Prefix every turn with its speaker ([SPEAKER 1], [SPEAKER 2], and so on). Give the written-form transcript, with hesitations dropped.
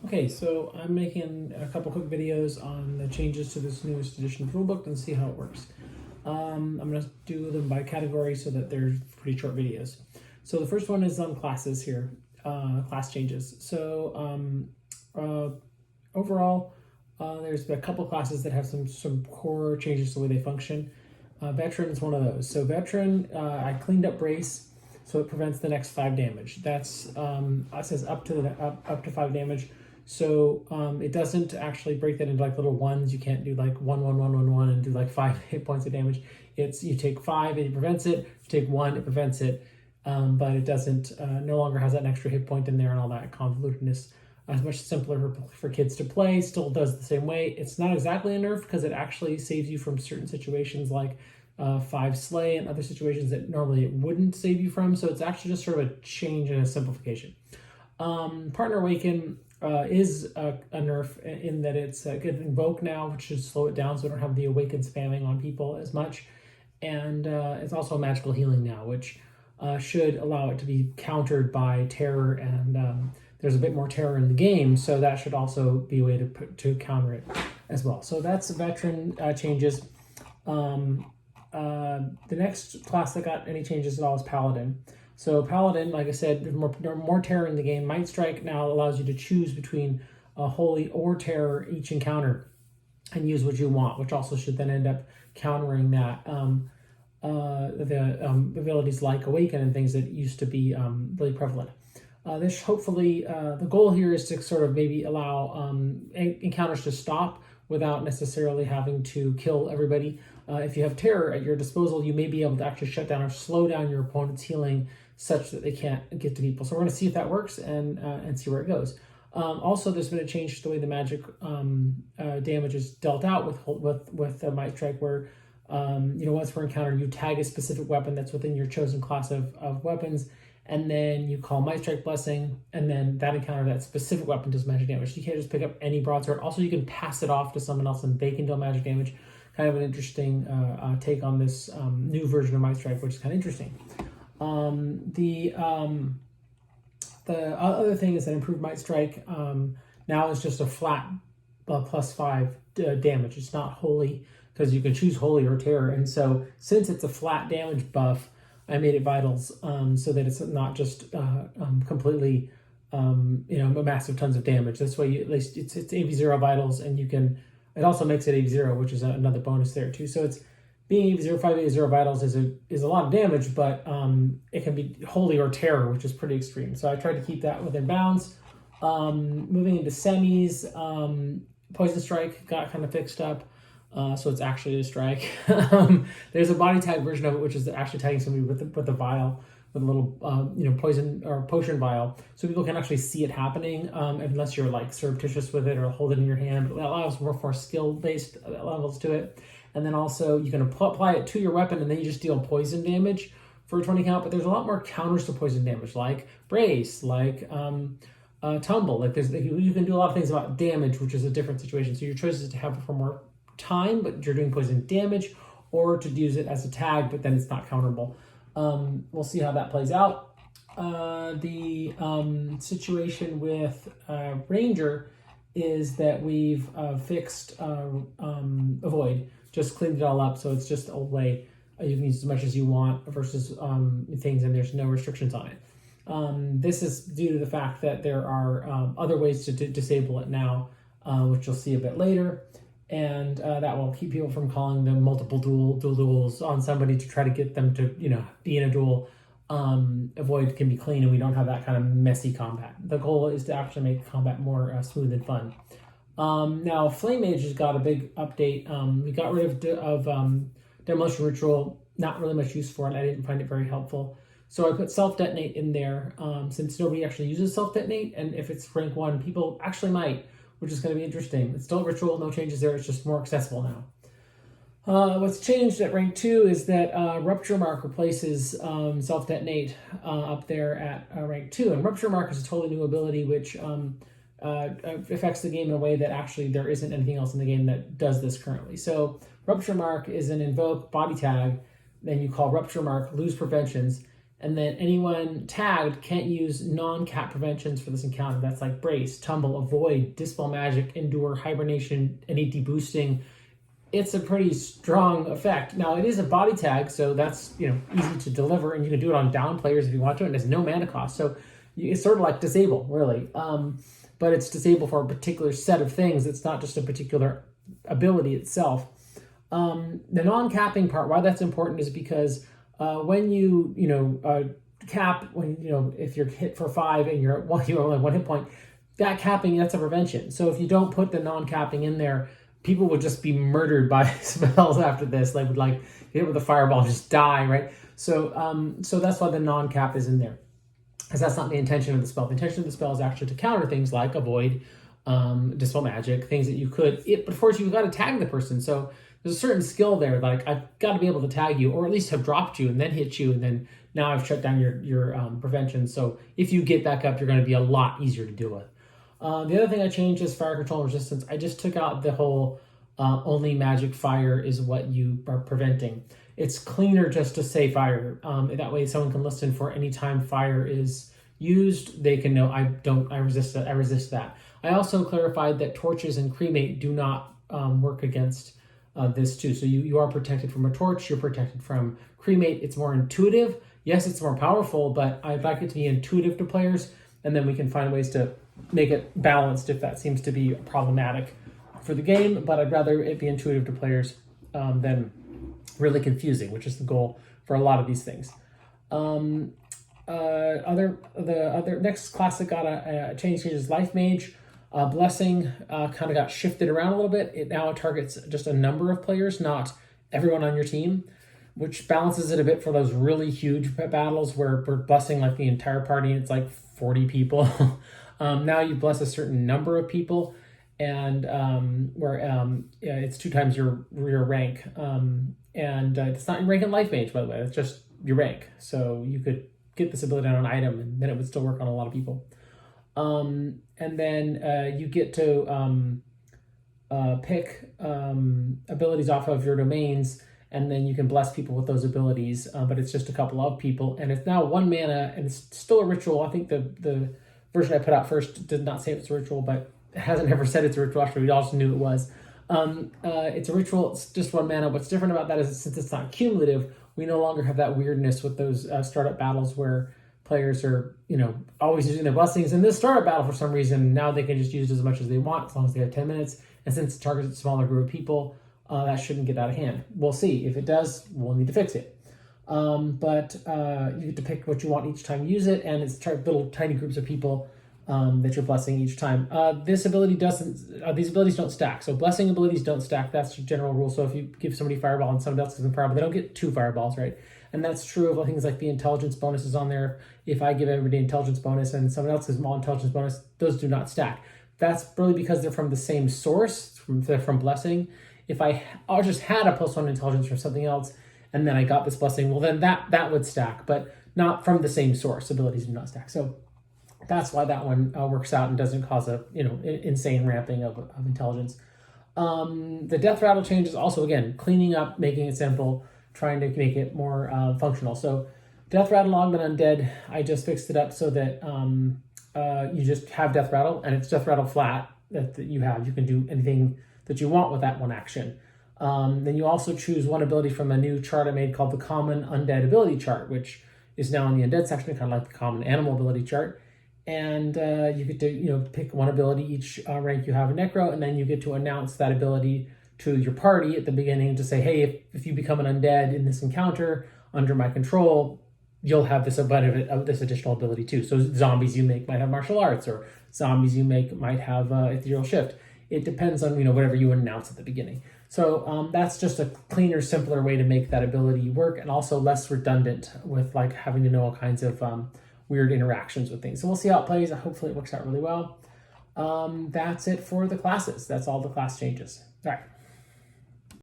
[SPEAKER 1] Okay, so I'm making a couple quick videos on the changes to this newest edition of Rulebook and see how it works. I'm going to do them by category so that they're pretty short videos. So the first one is on classes here, class changes. So overall, there's a couple classes that have some core changes to the way they function. Veteran is one of those. So Veteran, I cleaned up Brace, so it prevents the next 5 damage. That's it says up to 5 damage. So it doesn't actually break that into like little ones. You can't do like 1 and do like 5 hit points of damage. It's you take 5 and it prevents it. You take 1, it prevents it, but it doesn't. No longer has that extra hit point in there and all that convolutedness. It's much simpler for kids to play. Still does the same way. It's not exactly a nerf because it actually saves you from certain situations like 5 slay and other situations that normally it wouldn't save you from. So it's actually just sort of a change and a simplification. Partner Awaken is a nerf in that it's can invoke now, which should slow it down so we don't have the awaken spamming on people as much. And it's also magical healing now, which should allow it to be countered by terror, and there's a bit more terror in the game, so that should also be a way to counter it as well. So that's veteran changes. The next class that got any changes at all is Paladin. So Paladin, like I said, there's more terror in the game. Might Strike now allows you to choose between Holy or Terror each encounter and use what you want, which also should then end up countering that abilities like Awaken and things that used to be really prevalent. This hopefully, the goal here is to sort of maybe allow encounters to stop without necessarily having to kill everybody. If you have terror at your disposal, you may be able to actually shut down or slow down your opponent's healing such that they can't get to people. So we're going to see if that works and see where it goes. Also, there's been a change to the way the magic damage is dealt out with Might Strike, where once per encounter you tag a specific weapon that's within your chosen class of weapons, and then you call Might Strike Blessing, and then that encounter, that specific weapon does magic damage. You can't just pick up any broadsword. Also, you can pass it off to someone else and they can deal magic damage. Kind of an interesting take on this new version of Might Strike, which is kind of interesting. The other thing is that improved Might Strike now is just a flat +5 damage. It's not Holy, because you can choose Holy or Terror. And so since it's a flat damage buff, I made it Vitals so that it's not just completely, massive tons of damage. This way, at least it's AV0 Vitals, and you can. It also makes it AV0, which is another bonus there too. So it's being AV0, 5 AV0 Vitals is a lot of damage, but it can be Holy or Terror, which is pretty extreme. So I tried to keep that within bounds. Moving into semis, Poison Strike got kind of fixed up. So it's actually a strike. There's a body tag version of it, which is actually tagging somebody with a vial, with a little poison or potion vial, so people can actually see it happening, unless you're like surreptitious with it or hold it in your hand. But that allows more skill-based levels to it. And then also you can apply it to your weapon, and then you just deal poison damage for a 20 count. But there's a lot more counters to poison damage, like Brace, like Tumble. Like you can do a lot of things about damage, which is a different situation. So your choice is to have it for more time, but you're doing poison damage, or to use it as a tag, but then it's not counterable. We'll see how that plays out. The situation with Ranger is that we've fixed Avoid, just cleaned it all up, so it's just old way. You can use as much as you want versus things, and there's no restrictions on it. This is due to the fact that there are other ways to disable it now, which you'll see a bit later. And that will keep people from calling them multiple duels on somebody to try to get them to, be in a duel. Avoid can be clean, and we don't have that kind of messy combat. The goal is to actually make combat more smooth and fun. Now, Flame Mage has got a big update. We got rid of Demolition Ritual, not really much use for it. I didn't find it very helpful. So I put Self-Detonate in there, since nobody actually uses Self-Detonate, and if it's rank 1, people actually might, which is going to be interesting. It's still ritual, no changes there, it's just more accessible now. What's changed at rank 2 is that Rupture Mark replaces Self-Detonate up there at rank 2. And Rupture Mark is a totally new ability which affects the game in a way that actually there isn't anything else in the game that does this currently. So Rupture Mark is an invoke body tag, then you call Rupture Mark, lose preventions, And then anyone tagged can't use non-cap preventions for this encounter. That's like Brace, Tumble, Avoid, Dispel Magic, Endure, Hibernation, any deboosting. It's a pretty strong effect. Now, it is a body tag, so that's easy to deliver, and you can do it on down players if you want to, and there's no mana cost. So it's sort of like Disable, really. But it's Disable for a particular set of things. It's not just a particular ability itself. The non-capping part, why that's important is because when you cap, if you're hit for 5 and you're only 1 hit point, that capping, that's a prevention. So if you don't put the non-capping in there, people would just be murdered by spells after this. They would get hit with a fireball and just die, right? So so that's why the non-cap is in there, because that's not the intention of the spell. The intention of the spell is actually to counter things like Avoid, Dispel Magic, things that you could. But of course, you've got to tag the person. So there's a certain skill there. Like, I've got to be able to tag you, or at least have dropped you and then hit you, and then now I've shut down your prevention. So if you get back up, you're going to be a lot easier to deal with. The other thing I changed is fire control and resistance. I just took out the whole only magic fire is what you are preventing. It's cleaner just to say fire. That way someone can listen for any time fire is used. They can know I resist that. I resist that. I also clarified that torches and cremate do not work against this too. So you are protected from a torch. You're protected from cremate. It's more intuitive. Yes, it's more powerful, but I'd like it to be intuitive to players, and then we can find ways to make it balanced if that seems to be problematic for the game. But I'd rather it be intuitive to players than really confusing, which is the goal for a lot of these things. The other next class that got a change is Life Mage. Blessing kind of got shifted around a little bit. It now targets just a number of players, not everyone on your team, which balances it a bit for those really huge battles where we're blessing like the entire party and it's like 40 people. Now you bless a certain number of people, and it's 2 times your rank. And it's not your rank in Life Mage, by the way. It's just your rank. So you could get this ability on an item, and then it would still work on a lot of people. And then you get to pick abilities off of your domains, and then you can bless people with those abilities, but it's just a couple of people, and it's now 1 mana, and it's still a ritual. I think the version I put out first did not say it's a ritual, but it hasn't ever said it's a ritual after we also knew it was. It's a ritual, it's just 1 mana. What's different about that is since it's not cumulative, we no longer have that weirdness with those startup battles where players are, always using their blessings. In this startup battle, for some reason, now they can just use it as much as they want, as long as they have 10 minutes. And since it targets a smaller group of people, that shouldn't get out of hand. We'll see. If it does, we'll need to fix it. But you get to pick what you want each time you use it, and it's little tiny groups of people that you're blessing each time. These abilities don't stack. So blessing abilities don't stack. That's the general rule. So if you give somebody fireball and someone else gives them fireball, they don't get 2 fireballs, right? And that's true of things like the intelligence bonuses on there. If I give everybody intelligence bonus and someone else gives them all intelligence bonus, those do not stack. That's really because they're from the same source, they're from blessing. If I just had a +1 intelligence from something else, and then I got this blessing, well then that would stack, but not from the same source. Abilities do not stack. So that's why that one works out and doesn't cause a insane ramping of intelligence. The death rattle change is also, again, cleaning up, making it simple, trying to make it more functional. So death rattle augment undead, I just fixed it up so that you just have death rattle, and it's death rattle flat that you have. You can do anything that you want with that one action. Then you also choose one ability from a new chart I made called the Common Undead Ability Chart, which is now in the Undead section, kind of like the Common Animal Ability Chart. And you get to pick one ability each rank you have in Necro, and then you get to announce that ability to your party at the beginning to say, hey, if you become an undead in this encounter under my control, you'll have this additional ability too. So zombies you make might have martial arts, or zombies you make might have ethereal shift. It depends on whatever you announce at the beginning. So that's just a cleaner, simpler way to make that ability work, and also less redundant with having to know all kinds of weird interactions with things. So we'll see how it plays. Hopefully it works out really well. That's it for the classes. That's all the class changes. All right.